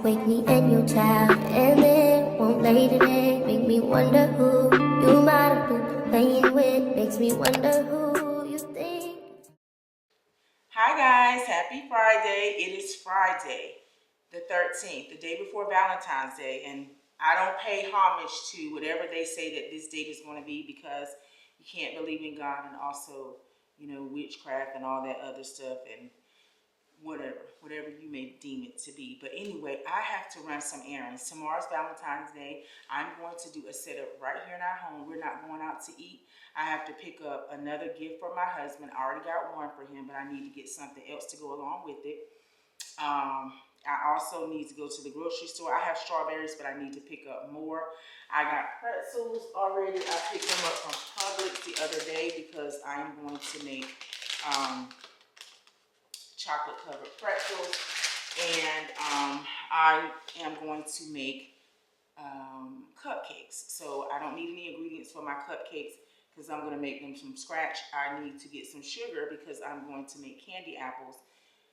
wake me and your child, and then won't lay today. Make me wonder who you might have been playing with. Makes me wonder who you think. Hi guys, happy Friday. It is Friday the 13th, the day before Valentine's Day, and I don't pay homage to whatever they say that this date is going to be, because you can't believe in God and also, you know, witchcraft and all that other stuff and whatever you may deem it to be. But anyway, I have to run some errands. Tomorrow's Valentine's Day. I'm going to do a setup right here in our home. We're not going out to eat. I have to pick up another gift for my husband. I already got one for him, but I need to get something else to go along with it. I also need to go to the grocery store. I have strawberries, but I need to pick up more. I got pretzels already. I picked them up from Publix the other day because I am going to make chocolate covered pretzels, and I am going to make cupcakes. So I don't need any ingredients for my cupcakes because I'm going to make them from scratch. I need to get some sugar because I'm going to make candy apples.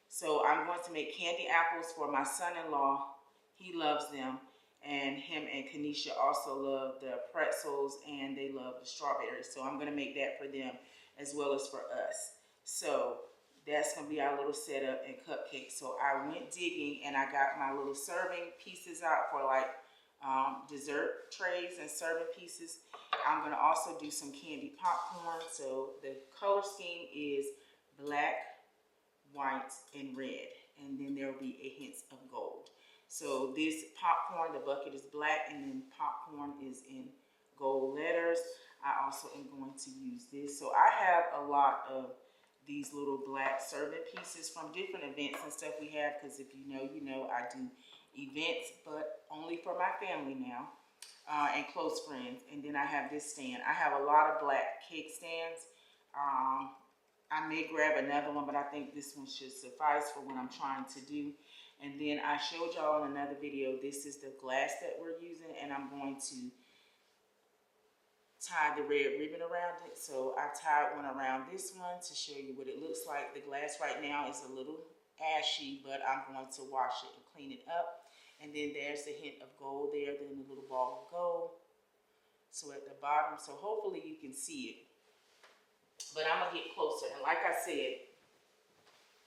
So I'm going to make candy apples for my son-in-law. He loves them, and him and Kanisha also love the pretzels, and they love the strawberries. So I'm going to make that for them as well as for us. So that's going to be our little setup and cupcakes. So I went digging and I got my little serving pieces out for like dessert trays and serving pieces. I'm going to also do some candy popcorn. So the color scheme is black, white, and red. And then there will be a hint of gold. So this popcorn, the bucket is black, and then popcorn is in gold letters. I also am going to use this. So I have a lot of these little black serving pieces from different events and stuff we have, because if you know, you know, I do events, but only for my family now and close friends. And then I have this stand. I have a lot of black cake stands. I may grab another one, but I think this one should suffice for what I'm trying to do. And then I showed y'all in another video, this is the glass that we're using, and I'm going to tie the red ribbon around it. So I tied one around this one to show you what it looks like. The glass right now is a little ashy, but I'm going to wash it and clean it up. And then there's the hint of gold there, then the little ball of gold. So at the bottom, so hopefully you can see it. But I'm gonna get closer, and like I said,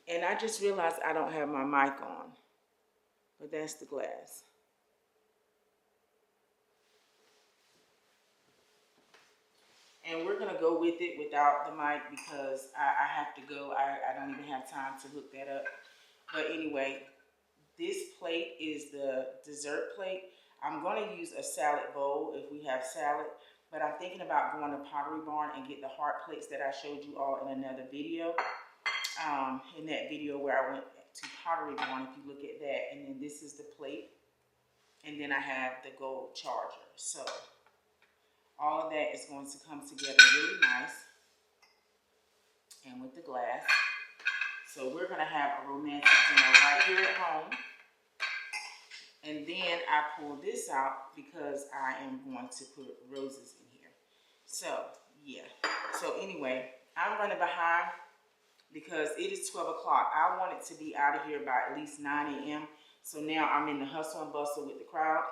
and I just realized I don't have my mic on, but that's the glass. And we're going to go with it without the mic because I have to go. I don't even have time to hook that up. But anyway, this plate is the dessert plate. I'm going to use a salad bowl if we have salad. But I'm thinking about going to Pottery Barn and get the heart plates that I showed you all in another video. In that video where I went to Pottery Barn, if you look at that. And then this is the plate. And then I have the gold charger. So all of that is going to come together really nice, and with the glass. So we're going to have a romantic dinner right here at home. And then I pull this out because I am going to put roses in here. So, yeah. So anyway, I'm running behind because it is 12 o'clock. I wanted to be out of here by at least 9 a.m. So now I'm in the hustle and bustle with the crowd.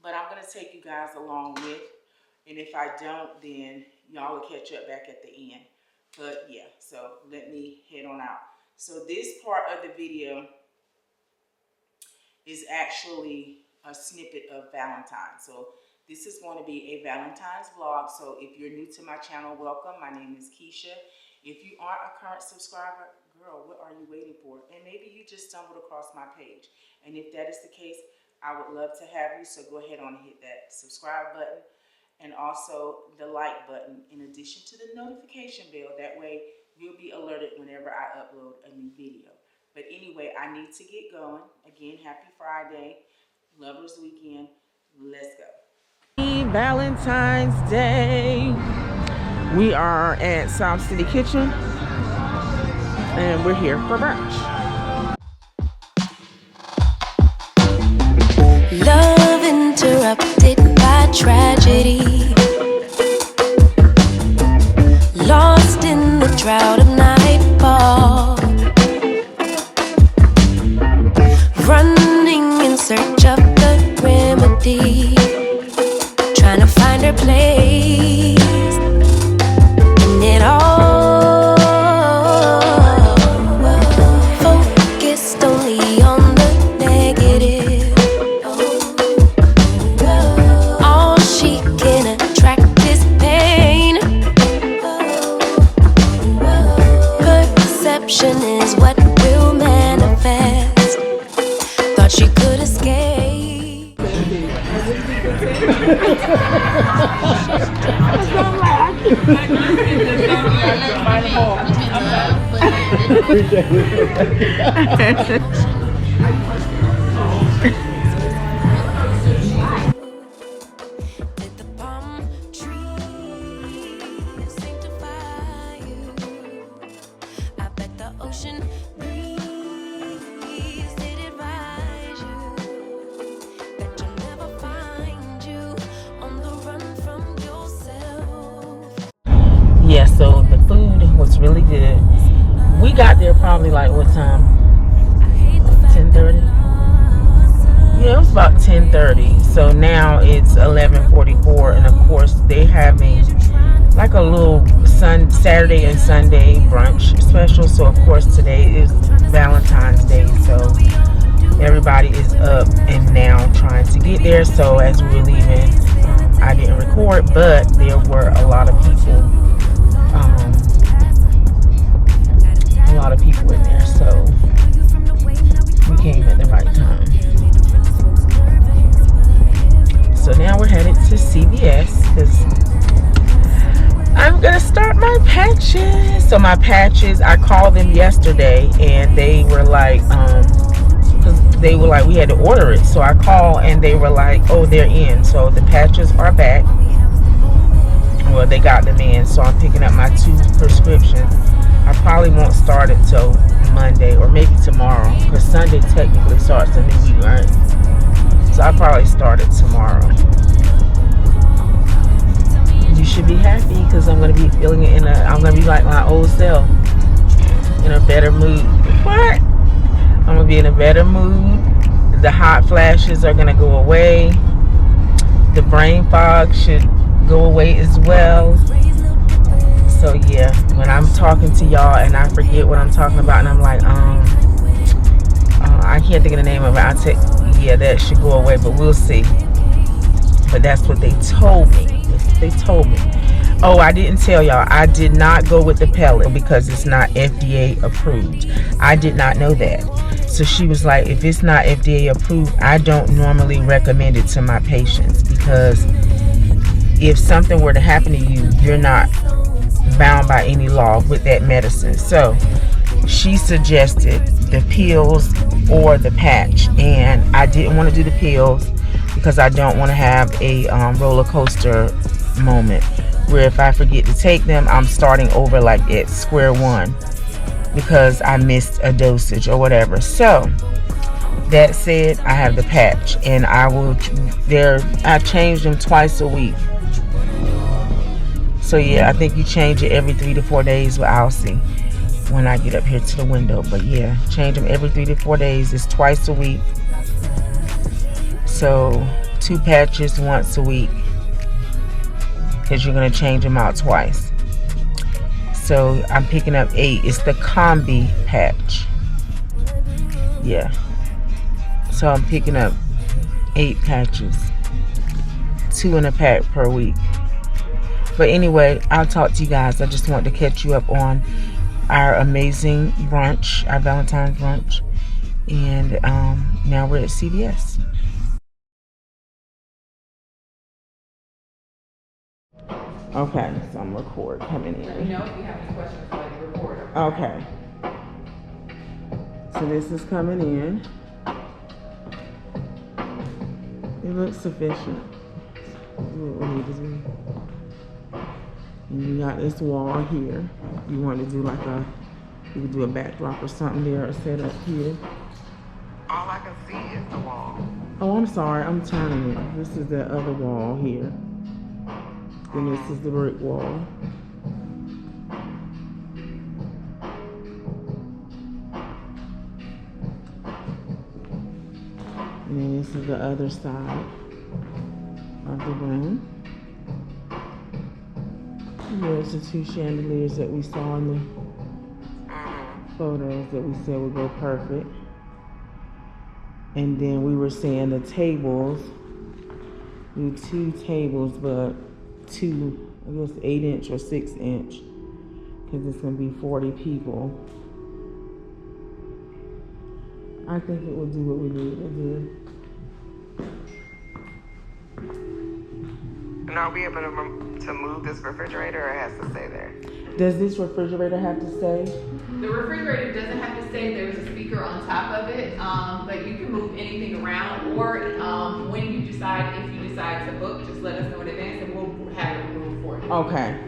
But I'm going to take you guys along with, and if I don't, then y'all will catch up back at the end. But yeah, so let me head on out. So this part of the video is actually a snippet of Valentine's. So this is going to be a Valentine's vlog. So if you're new to my channel, welcome. My name is Keisha. If you aren't a current subscriber, girl, what are you waiting for? And maybe you just stumbled across my page. And if that is the case, I would love to have you, so go ahead on and hit that subscribe button and also the like button in addition to the notification bell. That way you'll be alerted whenever I upload a new video. But anyway, I need to get going. Again, happy Friday, Lovers Weekend. Let's go. Valentine's Day. We are at South City Kitchen and we're here for brunch. Love interrupted by tragedy, lost in the drought of nightfall. Deception is what will manifest. Thought she could escape. Did the palm trees sanctify you? I bet the ocean breeze did advise you that you'll never find you on the run from yourself. Yeah, so the food was really good. We got there probably like what time? 10:30? Yeah, it was about 10:30. So now it's 11:44, and of course they're having like a little Saturday and Sunday brunch special. So of course today is Valentine's Day, so everybody is up and now trying to get there. So as we were leaving, I didn't record, but there were a lot of people. A lot of people in there, so we came at the right time. So now we're headed to CVS because I'm gonna start my patches. So my patches, I called them yesterday and they were like, we had to order it. So I called and they were like, oh, they're in. So the patches are back. Well, they got them in. So I'm picking up my 2 prescriptions. I probably won't start it till Monday or maybe tomorrow because Sunday technically starts the new week, right? So I'll probably start it tomorrow. You should be happy because I'm going to be feeling it I'm going to be like my old self, in a better mood. What? I'm going to be in a better mood. The hot flashes are going to go away. The brain fog should go away as well. So yeah, when I'm talking to y'all and I forget what I'm talking about and I'm like, I can't think of the name of it, I'll take, yeah, that should go away, but we'll see. But that's what they told me. They told me. Oh, I didn't tell y'all, I did not go with the pellet because it's not FDA approved. I did not know that. So she was like, if it's not FDA approved, I don't normally recommend it to my patients because if something were to happen to you, you're not bound by any law with that medicine. So she suggested the pills or the patch, and I didn't want to do the pills because I don't want to have a roller coaster moment where if I forget to take them, I'm starting over like at square one because I missed a dosage or whatever. So that said, I have the patch, and I change them twice a week. So yeah, I think you change it every 3 to 4 days, but I'll see when I get up here to the window. But yeah, change them every 3 to 4 days. It's twice a week. So 2 patches once a week because you're going to change them out twice. So I'm picking up 8. It's the combi patch. Yeah. So I'm picking up 8 patches. 2 in a pack per week. But anyway, I'll talk to you guys. I just want to catch you up on our amazing brunch, our Valentine's brunch. And now we're at CVS. Okay, so I'm coming in. Let me know if you have any questions while you record. Okay. So this is coming in. It looks sufficient. What we need to do. And you got this wall here. You want to do like you could do a backdrop or something there or set up here. All I can see is the wall. Oh, I'm sorry. I'm turning it. This is the other wall here. Then this is the brick wall. And then this is the other side of the room. There's the 2 chandeliers that we saw in the photos that we said would go perfect. And then we were saying the tables, do 2 tables, but 2, I guess 8-inch or 6-inch, because it's going to be 40 people. I think it will do what we need to do. And are we able to move this refrigerator, or it has to stay there? Does this refrigerator have to stay? The refrigerator doesn't have to stay. There's a speaker on top of it, but you can move anything around. Or when you decide, if you decide to book, just let us know in advance, and we'll have it removed for you. Okay.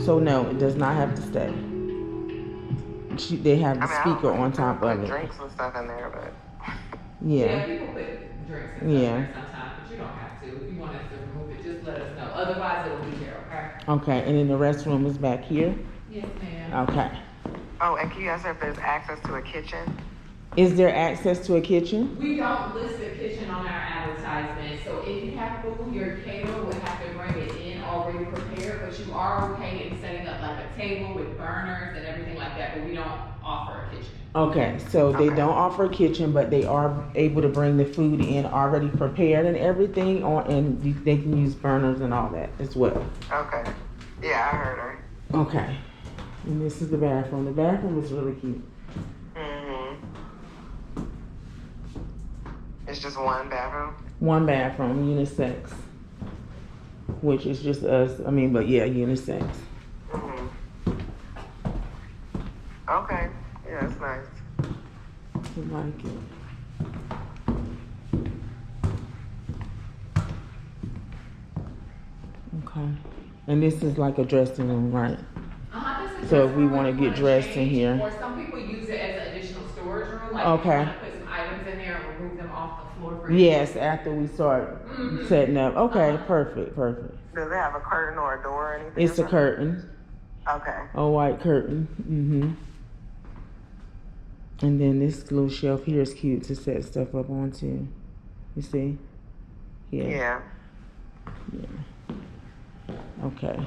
So no, it does not have to stay. They have the speaker on top of it. Drinks and stuff in there, but Yeah. People put drinks and stuff in there sometimes, but you don't have to. If you want us to remove it, just let us know. Otherwise, it'll be there. Okay. Okay, and then the restroom is back here. Yes, ma'am. Okay. oh, and can you ask her if there's access to a kitchen? Is there access to a kitchen? We don't list the kitchen on our advertisement, so if you have to book, your caterer would have to bring it in already prepared, but you are okay in setting up like a table with burners and everything like that, but we don't offer a kitchen. Okay, so they don't offer a kitchen, but they are able to bring the food in already prepared and everything on, and they can use burners and all that as well. Okay. Yeah, I heard her. Okay. And this is the bathroom. The bathroom is really cute. It's just one bathroom? One bathroom, unisex. Which is just us. I mean, but yeah, unisex. Okay. Yeah, that's nice. I like it. Okay. And this is like a dressing room, right? This is So just if we where want to you get wanna dressed in change, here. Or some people use it as an additional storage room, like Okay. if you want to put some items in there and remove them off the floor for Yes, after we start setting up. Okay, perfect. Does it have a curtain or a door or anything? It's a curtain, Okay. a white curtain. And then this little shelf here is cute to set stuff up onto. You see? Yeah. Okay.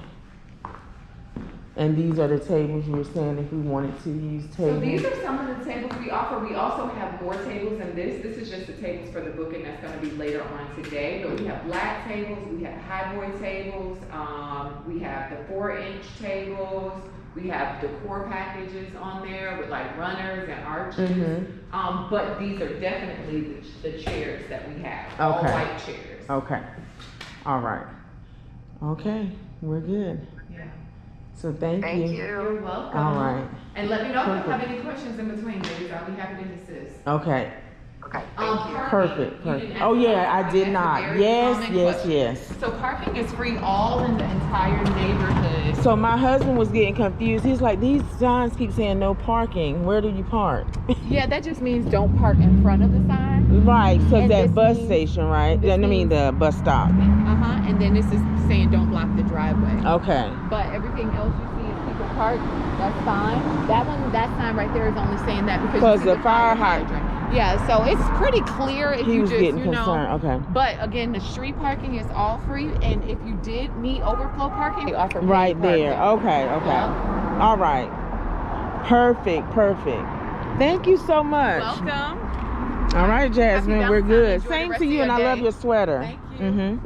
And these are the tables you were saying if we wanted to use tables. So these are some of the tables we offer. We also have more tables than this. This is just the tables for the booking that's going to be later on today. But we have black tables, we have high boy tables, we have the 4-inch tables, we have decor packages on there with like runners and arches. But these are definitely the chairs that we have. All white chairs. Okay. All right. Okay, we're good. Yeah. So thank you. You're welcome. All right. And let me know if you have any questions in between, ladies. I'll be happy to assist. Okay. Okay. Thank you. Perfect. Oh yeah, I did not. Yes. So parking is free all in the entire neighborhood. So my husband was getting confused. He's like, these signs keep saying no parking. Where do you park? Yeah, that just means don't park in front of the sign. Right, so And that this bus means- station, right? I mean the bus stop. And then this is saying don't block the driveway. Okay. But everything else you see is people park. That's fine. That sign right there is only saying that because you see the fire hydrant. Yeah, so it's pretty clear if He you was just, getting you know. concerned. Okay. But again, the street parking is all free, and if you did need overflow parking, they offer paid Right there. parking. Okay. Yeah. All right. Perfect. Thank you so much. Welcome. All right, Jasmine, Happy we're good. Valentine's. Enjoy the Same rest to of you, your and I love day. your sweater. Thank you.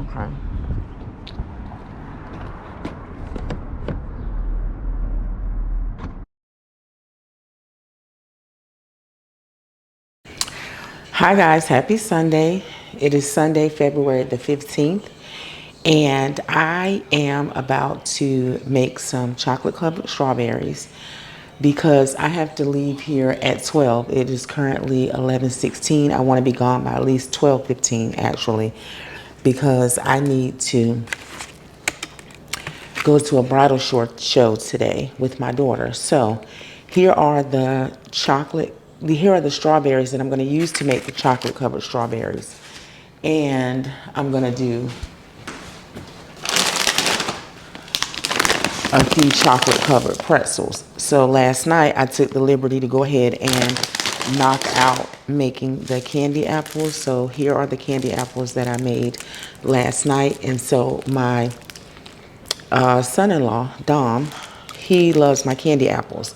Okay. Hi guys, happy Sunday. It is Sunday, February the 15th, and I am about to make some chocolate covered strawberries because I have to leave here at 12. It is currently 11:16. I want to be gone by at least 12:15 actually, because I need to go to a bridal show today with my daughter. So here are the strawberries that I'm going to use to make the chocolate covered strawberries. And I'm going to do a few chocolate covered pretzels. So last night I took the liberty to go ahead and knock out making the candy apples. So here are the candy apples that I made last night. And so my son-in-law, Dom, he loves my candy apples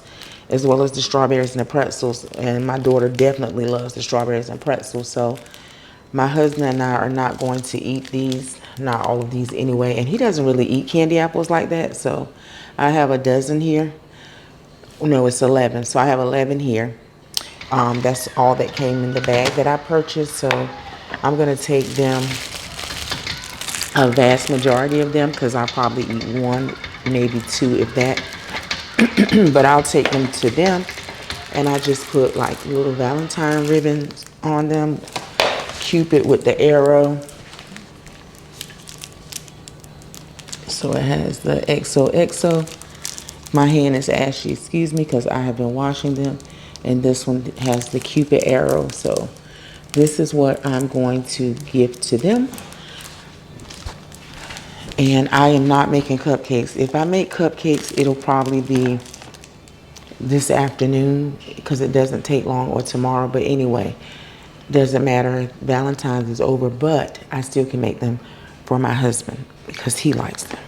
as well as the strawberries and the pretzels, and my daughter definitely loves the strawberries and pretzels. So my husband and I are not going to eat these, not all of these anyway, and he doesn't really eat candy apples like that, so I have a dozen here. No, it's 11. So I have 11 here. That's all that came in the bag that I purchased. So I'm going to take them, a vast majority of them, because I'll probably eat one, maybe two, if that. But I'll take them to them. And I just put like little Valentine ribbons on them. Cupid with the arrow. So it has the XOXO. My hand is ashy, excuse me, because I have been washing them. And this one has the Cupid arrow. So this is what I'm going to give to them. And I am not making cupcakes. If I make cupcakes, it'll probably be this afternoon because it doesn't take long, or tomorrow. But anyway, doesn't matter. Valentine's is over, but I still can make them for my husband because he likes them.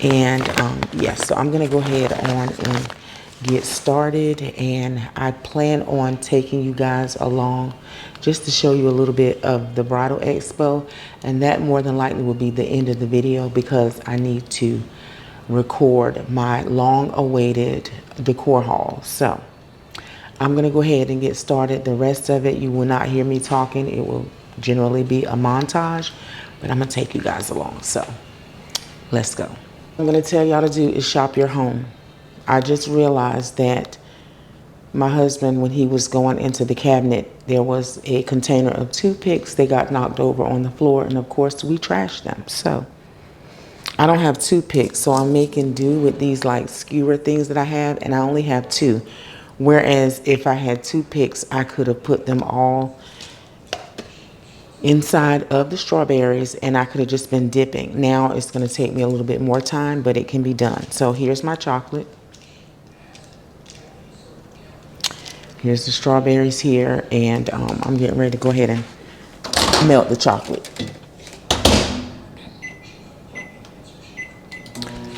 And yes, so I'm gonna go ahead on and get started, and I plan on taking you guys along just to show you a little bit of the bridal expo, and that more than likely will be the end of the video because I need to record my long-awaited decor haul. So I'm gonna go ahead and get started. The rest of it, you will not hear me talking. It will generally be a montage, but I'm gonna take you guys along. So let's go. What I'm gonna tell y'all to do is shop your home. I just realized that my husband, when he was going into the cabinet, there was a container of toothpicks. They got knocked over on the floor, and of course we trashed them. So I don't have toothpicks, so I'm making do with these like skewer things that I have, and I only have 2. Whereas if I had toothpicks, I could have put them all inside of the strawberries and I could have just been dipping. Now it's going to take me a little bit more time, but it can be done. So here's my chocolate. Here's the strawberries here, and I'm getting ready to go ahead and melt the chocolate.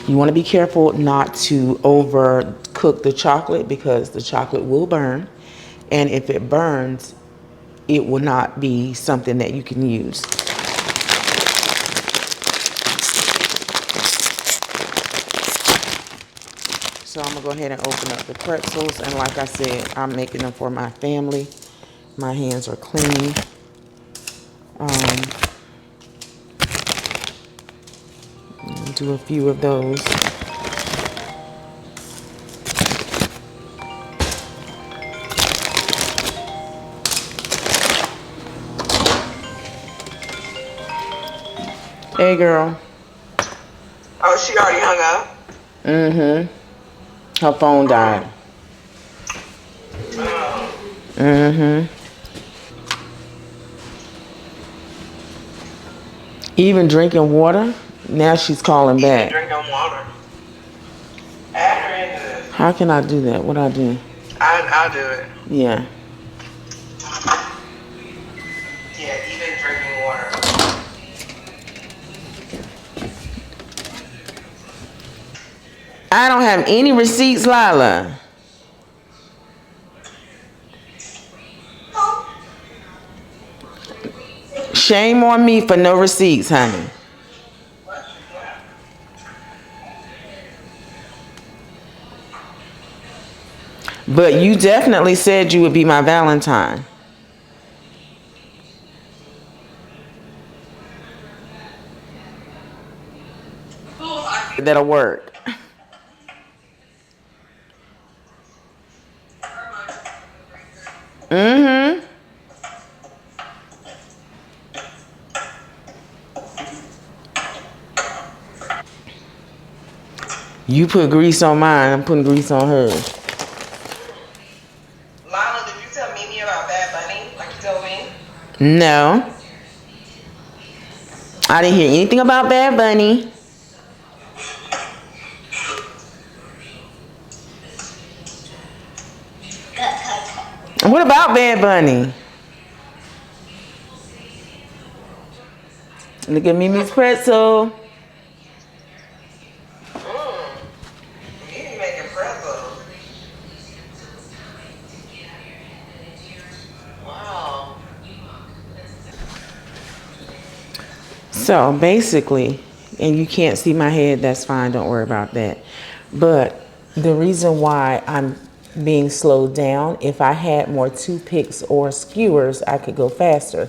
You want to be careful not to overcook the chocolate because the chocolate will burn, and if it burns, it will not be something that you can use. So I'm gonna go ahead and open up the pretzels, and like I said, I'm making them for my family. My hands are clean. Do a few of those. Hey girl. Oh, she already hung up? Mm-hmm. Her phone died. Mm-hmm. Even drinking water? Now she's calling back. Drinking water. Add her into this. How can I do that? What I do? I'll do it. Yeah. Yeah, even drinking water. I don't have any receipts, Lila. Shame on me for no receipts, honey. But you definitely said you would be my Valentine. That'll work. Mm-hmm. You put grease on mine, I'm putting grease on hers. Lila, did you tell Mimi about Bad Bunny, like you told me? No. I didn't hear anything about Bad Bunny. What about Bad Bunny? Look at Mimi's pretzel. Mimi making pretzels. Wow. So basically, and you can't see my head, that's fine, don't worry about that. But the reason why I'm being slowed down, if I had more toothpicks or skewers, I could go faster.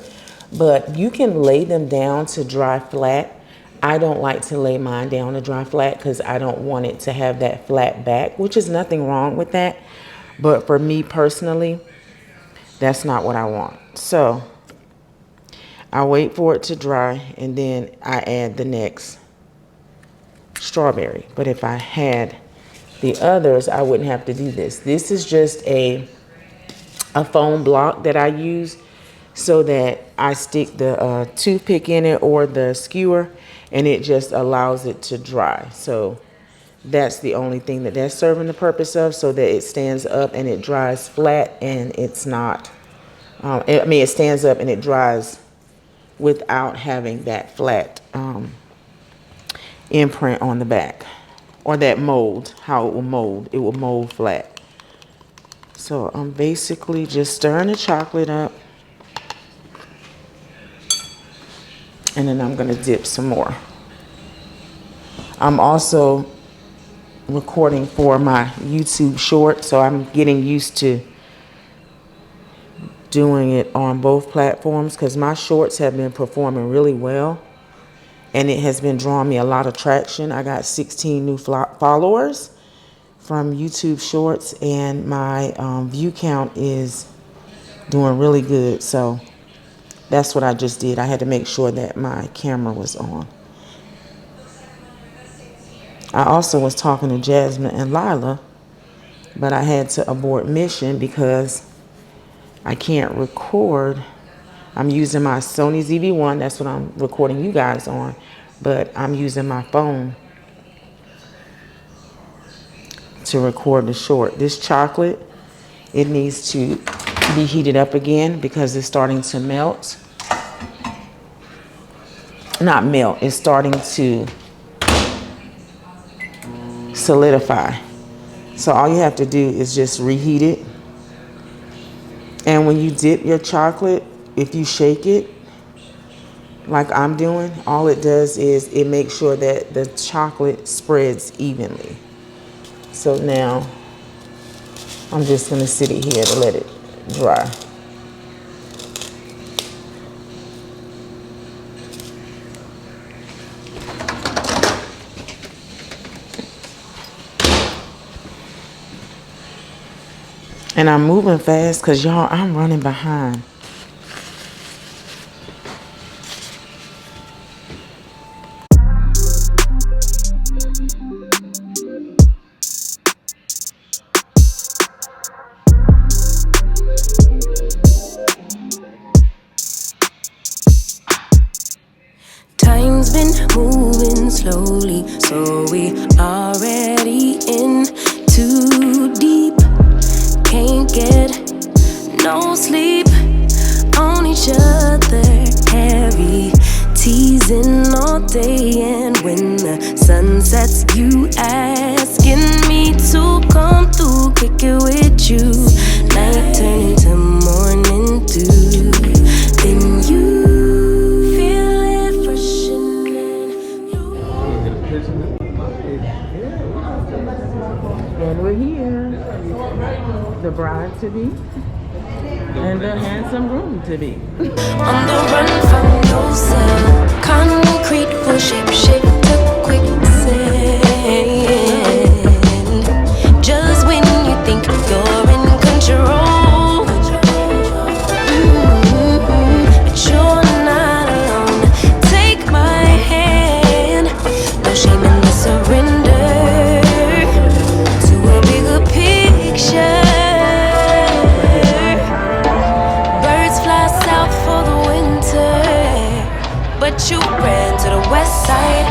But you can lay them down to dry flat. I don't like to lay mine down to dry flat because I don't want it to have that flat back, which is nothing wrong with that. But for me personally, that's not what I want. So I wait for it to dry and then I add the next strawberry. But if I had the others, I wouldn't have to do this. This is just a foam block that I use so that I stick the toothpick in it or the skewer, and it just allows it to dry. So that's the only thing that that's serving the purpose of, so that it stands up and it dries flat, and it's not, it stands up and it dries without having that flat imprint on the back, or that mold, how it will mold flat. So I'm basically just stirring the chocolate up, and then I'm gonna dip some more. I'm also recording for my YouTube short, so I'm getting used to doing it on both platforms because my shorts have been performing really well, and it has been drawing me a lot of traction. I got 16 new followers from YouTube shorts, and my view count is doing really good. So that's what I just did. I had to make sure that my camera was on. I also was talking to Jasmine and Lila, but I had to abort mission because I can't record. I'm using my Sony ZV-1. That's what I'm recording you guys on, but I'm using my phone to record the short. This chocolate, it needs to be heated up again because it's starting to melt. Not melt, it's starting to solidify. So all you have to do is just reheat it. And when you dip your chocolate, if you shake it like I'm doing, all it does is it makes sure that the chocolate spreads evenly. So now I'm just gonna sit it here to let it dry. And I'm moving fast because y'all, I'm running behind. Time's been moving slowly, so we already in too deep. Can't get no sleep on each other, heavy teasing all day. And when the sun sets, you asking me to come through, kick it with you. Night turn into morning dew, then you feel it freshening. And we're here. The bride to be and the handsome groom to be. On the run from yourself, concrete will shape to quicksand. Just when you think you're in control, but you're not alone. Take my hand, no shame in the surrender to a bigger picture. But you ran to the west side.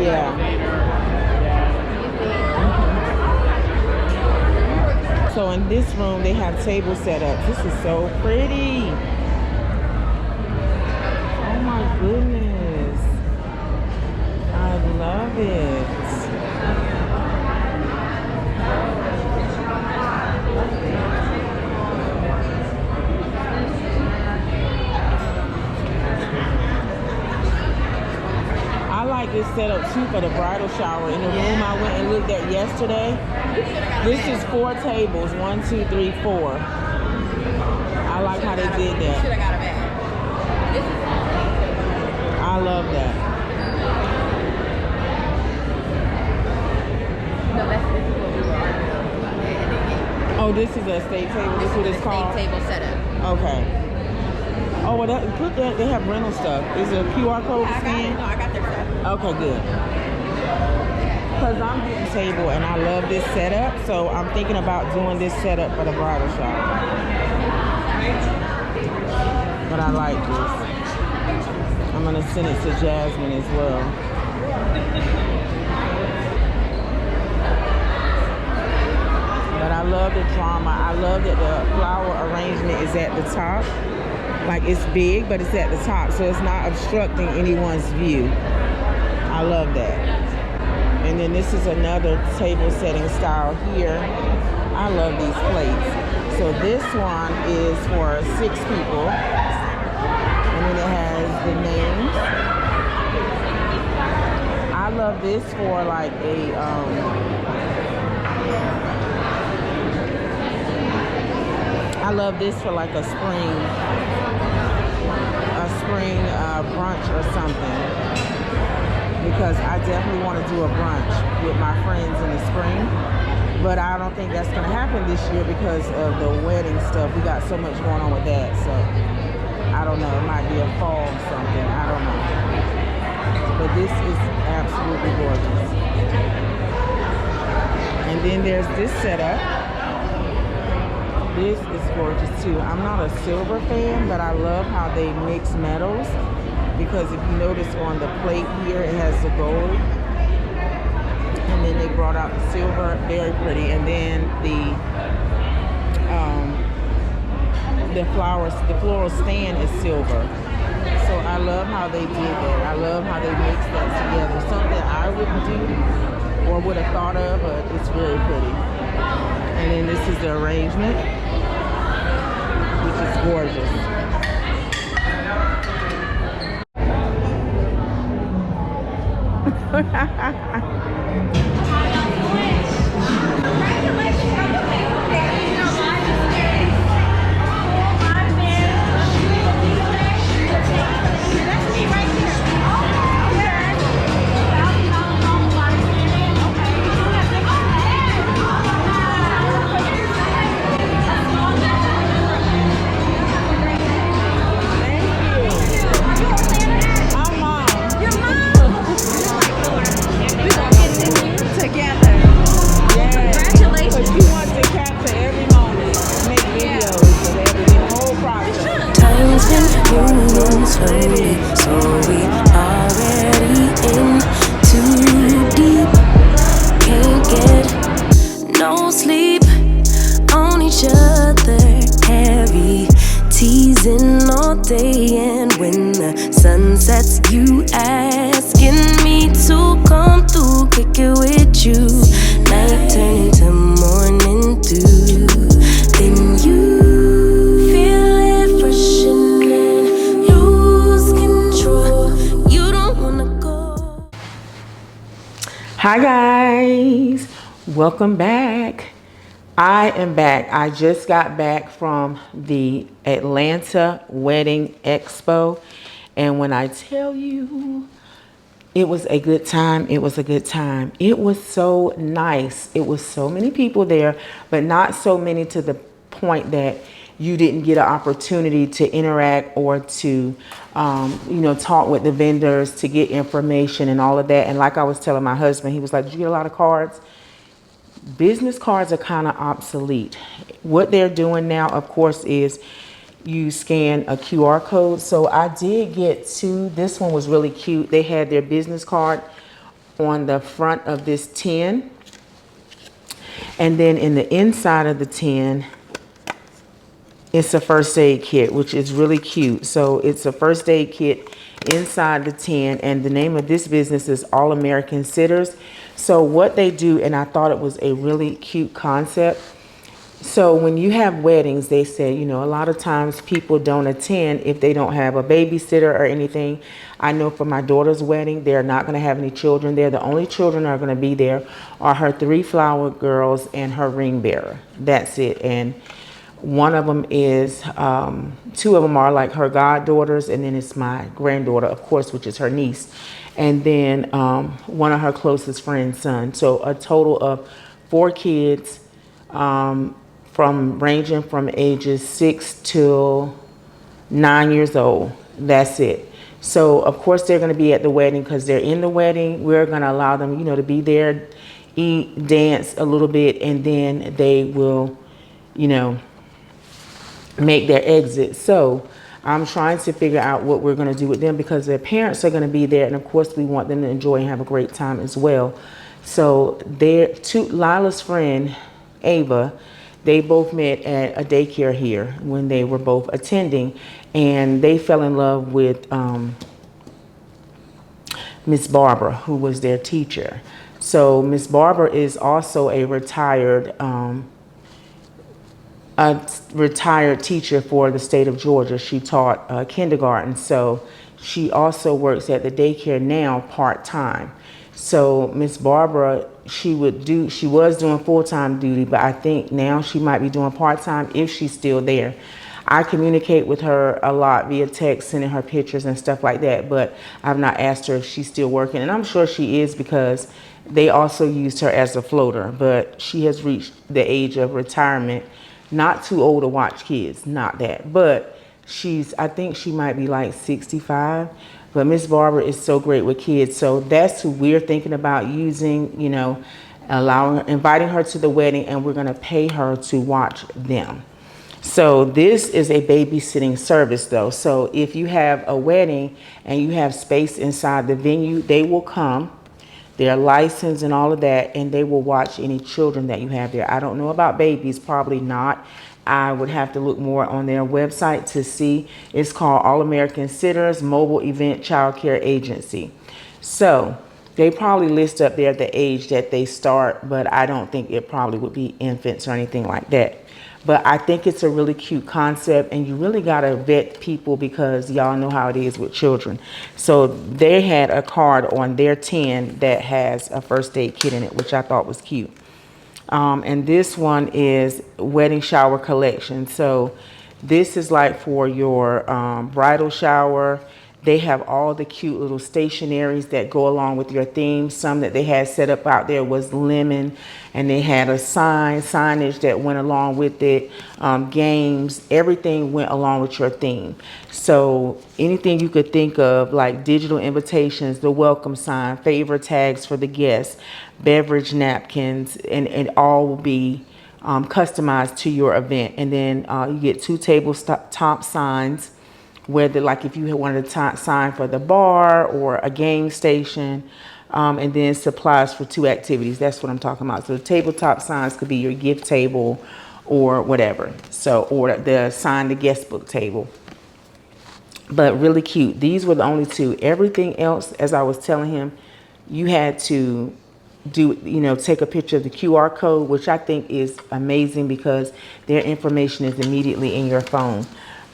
Yeah. So in this room, they have table setups. This is so pretty. Oh my goodness. I love it. I like this setup too for the bridal shower. In the room I went and looked at yesterday, this is 4 tables. 1, 2, 3, 4. I like how they did that. I love that. Oh, this is a estate table. This is what it's called. Table setup. Okay. Oh, well, put that. They have rental stuff. Is it a QR code scan? I got their stuff. Okay, good. Because I'm getting table and I love this setup, so I'm thinking about doing this setup for the bridal shower. But I like this. I'm gonna send it to Jasmine as well. But I love the drama. I love that the flower arrangement is at the top. Like it's big, but it's at the top, so it's not obstructing anyone's view. I love that. And then this is another table setting style here. I love these plates. So this one is for 6 people. And then it has the names. I love this for like a I love this for like a spring brunch or something, because I definitely want to do a brunch with my friends in the spring, but I don't think that's going to happen this year because of the wedding stuff. We got so much going on with that, so I don't know. It might be a fall something. I don't know. But this is absolutely gorgeous. And then there's this setup. This is gorgeous too. I'm not a silver fan, but I love how they mix metals, because if you notice on the plate here, it has the gold. And then they brought out the silver, very pretty. And then the floral stand is silver. So I love how they did that. I love how they mixed that together. Something I wouldn't do or would have thought of, but it's very pretty. And then this is the arrangement, which is gorgeous. Hi guys, welcome back. I am back. I just got back from the Atlanta Wedding Expo, and when I tell you it was a good time, it was a good time. It was so nice. It was so many people there, but not so many to the point that you didn't get an opportunity to interact or to talk with the vendors, to get information and all of that. And like I was telling my husband, he was like, did you get a lot of cards? Business cards are kind of obsolete. What they're doing now, of course, is you scan a QR code. So I did get 2. This one was really cute. They had their business card on the front of this tin. And then in the inside of the tin, it's a first aid kit, which is really cute. So it's a first aid kit inside the tin, and the name of this business is All American Sitters. So what they do, and I thought it was a really cute concept. So when you have weddings, they say, you know, a lot of times people don't attend if they don't have a babysitter or anything. I know for my daughter's wedding, they're not going to have any children there. The only children that are going to be there are her 3 flower girls and her ring bearer. That's it. And one of them is, 2 of them are like her goddaughters, and then it's my granddaughter, of course, which is her niece, and then one of her closest friend's son. So a total of 4 kids, ranging from ages 6 till 9 years old. That's it. So of course they're going to be at the wedding because they're in the wedding. We're going to allow them, you know, to be there, eat, dance a little bit, and then they will, you know, make their exit. So I'm trying to figure out what we're going to do with them because their parents are going to be there, and of course we want them to enjoy and have a great time as well. So Lila's friend Ava, they both met at a daycare here when they were both attending, and they fell in love with Miss Barbara, who was their teacher. So Miss Barbara is also a retired teacher for the state of Georgia. She taught kindergarten, so she also works at the daycare now part-time. So Miss Barbara, she was doing full-time duty, but I think now she might be doing part-time if she's still there. I communicate with her a lot via text, sending her pictures and stuff like that, but I've not asked her if she's still working, and I'm sure she is because they also used her as a floater, but she has reached the age of retirement. Not too old to watch kids, not that, but I think she might be like 65, but Miss Barbara is so great with kids. So that's who we're thinking about using, you know, inviting her to the wedding, and we're going to pay her to watch them. So this is a babysitting service though. So if you have a wedding and you have space inside the venue, they will come. They're licensed and all of that, and they will watch any children that you have there. I don't know about babies, probably not. I would have to look more on their website to see. It's called All American Sitters Mobile Event Child Care Agency. So they probably list up there the age that they start, but I don't think it probably would be infants or anything like that. But I think it's a really cute concept, and you really got to vet people because y'all know how it is with children. So they had a card on their tin that has a first aid kit in it, which I thought was cute. And this one is wedding shower collection. So this is like for your bridal shower. They have all the cute little stationaries that go along with your theme. Some that they had set up out there was lemon, and they had a signage that went along with it, games, everything went along with your theme. So anything you could think of, like digital invitations, the welcome sign, favor tags for the guests, beverage napkins, and it all will be customized to your event. And then you get 2 tabletop signs, whether like if you wanted to sign for the bar or a game station, and then supplies for 2 activities. That's what I'm talking about. So the tabletop signs could be your gift table or whatever. So, or the sign the guest book table. But really cute. These were the only 2. Everything else, as I was telling him, you had to do, you know, take a picture of the QR code, which I think is amazing because their information is immediately in your phone.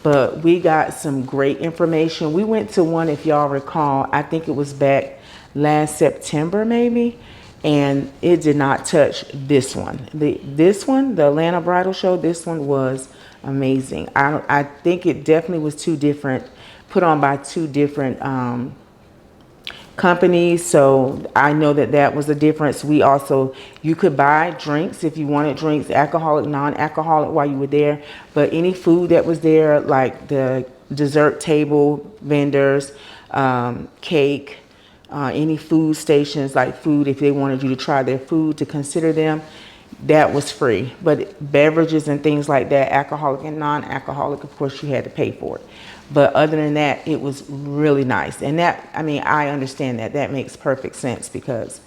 But we got some great information. We went to one, if y'all recall, I think it was back last September maybe, and it did not touch this one. This one, the Atlanta Bridal Show, this one was amazing. I think it definitely was 2 different, put on by 2 different companies, so I know that was a difference. You could buy drinks if you wanted drinks, alcoholic, non-alcoholic, while you were there, but any food that was there, like the dessert table vendors, cake, any food stations, like food, if they wanted you to try their food, to consider them. that was free. But beverages and things like that, alcoholic and non-alcoholic, of course you had to pay for it. But other than that, it was really nice. And that, I mean, I understand that. That makes perfect sense because,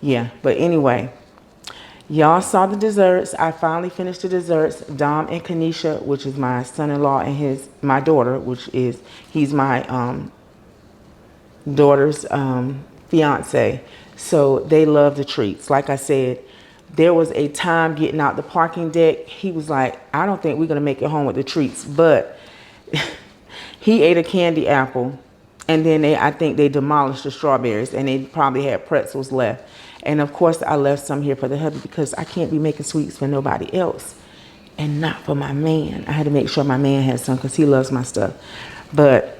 yeah. But anyway, y'all saw the desserts. I finally finished the desserts. Dom and Kanisha, which is my son-in-law, and my daughter, he's my daughter's fiance. So they love the treats. Like I said, there was a time getting out the parking deck. He was like, I don't think we're going to make it home with the treats. But he ate a candy apple, and then I think they demolished the strawberries, and they probably had pretzels left. And of course, I left some here for the hubby because I can't be making sweets for nobody else, and not for my man. I had to make sure my man had some because he loves my stuff. But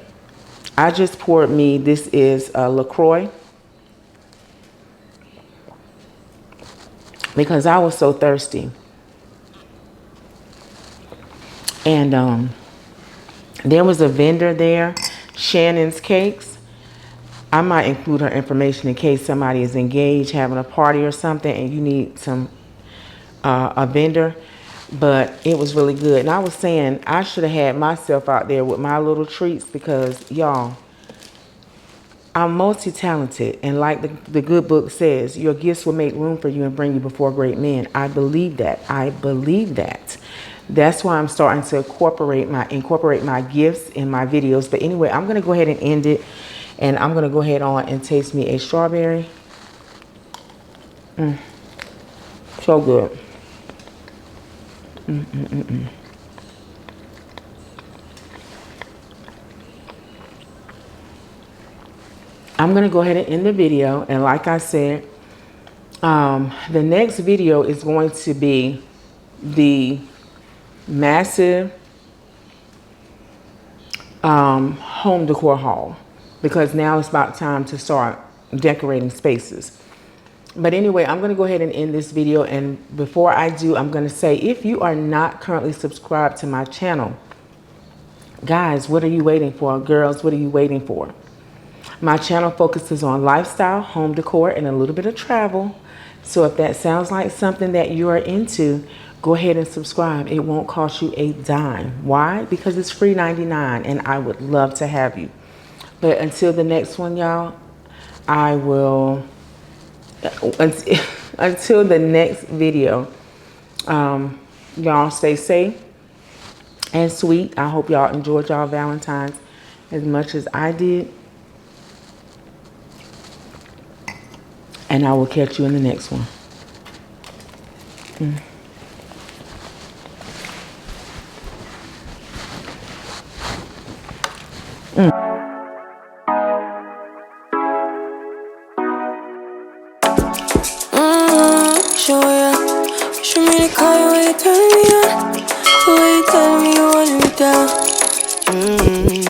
I just poured me, this is LaCroix, because I was so thirsty. And there was a vendor there, Shannon's Cakes. I might include her information in case somebody is engaged, having a party or something, and you need a vendor. But it was really good. And I was saying I should have had myself out there with my little treats because, y'all, I'm multi-talented. And like the good book says, your gifts will make room for you and bring you before great men. I believe that. I believe that. That's why I'm starting to incorporate my gifts in my videos. But anyway, I'm going to go ahead and end it. And I'm going to go ahead on and taste me a strawberry. So good. I'm going to go ahead and end the video. And like I said, the next video is going to be the massive home decor haul, because now it's about time to start decorating spaces. But anyway, I'm going to go ahead and end this video. And before I do, I'm going to say, if you are not currently subscribed to my channel, guys, what are you waiting for? Girls, what are you waiting for? My channel focuses on lifestyle, home decor, and a little bit of travel. So if that sounds like something that you are into, go ahead and subscribe. It won't cost you a dime. Why? Because it's free 99, and I would love to have you. But until the next one, y'all, I will, until the next video, y'all stay safe and sweet. I hope y'all enjoyed y'all Valentine's as much as I did. And I will catch you in the next one. Show ya. Show me the call you when you turn me on. The way you tell me you want me down.